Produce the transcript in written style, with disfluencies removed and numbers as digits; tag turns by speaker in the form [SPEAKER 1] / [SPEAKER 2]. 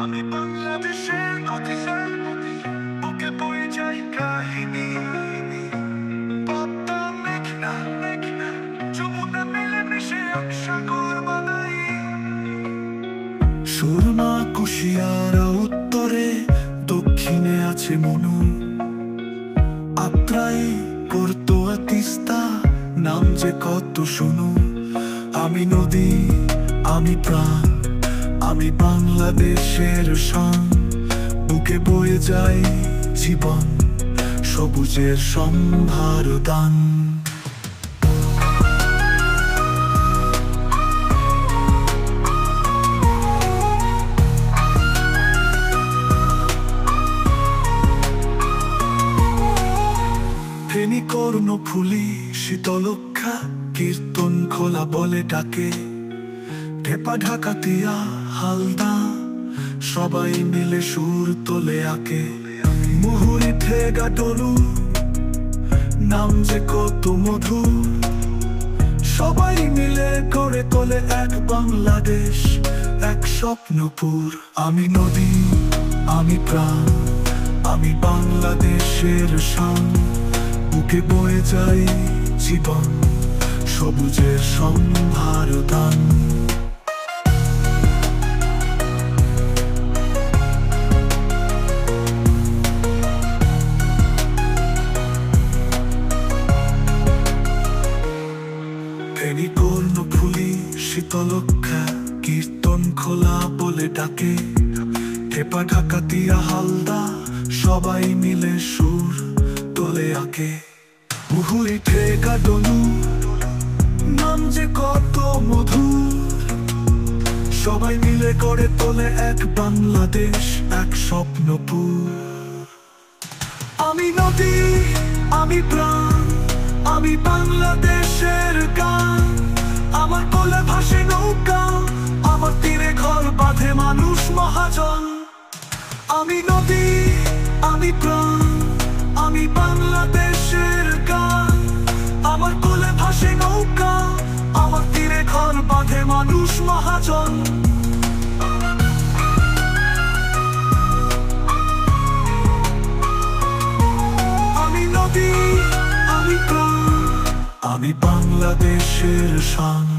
[SPEAKER 1] আমি বাংলাদেশের অফিসার, বুকে বয়ে যাই কাহিনী। পদ্মা মেঘনা যমুনা মিলে মিশে এক সাগর বানাই। সুরমা কুশিয়ারা উত্তরে, দক্ষিণে আছে মনু। আত্রাই করতোয়া তিস্তা, নাম যে কত শুনু। আমি নদী, আমি প্রাণ, আমি বাংলাদেশের শান। বুকে বয়ে যায় জীবন, সবুজের সম্ভার দান। ফেনী কর্ণফুলী শীতলক্ষা, কীর্তন খোলা বলে ডাকে। ঢেপা ঢাকাতিয়া হালদা, সবাই মিলে সুর তোলে আঁকে। মুহুরী ঠেগা ডলু, নাম যে কত মধুর। সবাই মিলে করে তোলে এক বাংলাদেশ, এক স্বপ্নপুর। আমি নদী, আমি প্রাণ, আমি বাংলাদেশের শান। বুকে বয়ে যাই জীবন, সবুজের সম্ভার দান। ফেনী কর্ণফুলী শীতলক্ষা, কীর্তন খোলা বলে ডাকে। ঢেপা ঢাকাতিয়া হালদা, সবাই মিলে সুর তোলে আঁকে। মুহুরী ঠেগা ডলু, নাম যে কত মধুর। সবাই মিলে করে তোলে এক বাংলাদেশ, এক স্বপ্নপুর। আমি নদী, আমি প্রাণ, আমি বাংলাদেশের গান। আমার কোলে ভাসে নৌকা, আমার তীরে ঘর বাঁধে মানুষ মহাজন। আমি নদী, আমি প্রাণ, আমি বাংলাদেশের গান। আমার কোলে ভাসে নৌকা, আমার তীরে ঘর বাঁধে মানুষ মহাজন। আমি নদী, আমি প্রাণ, আমি বাংলাদেশের শান।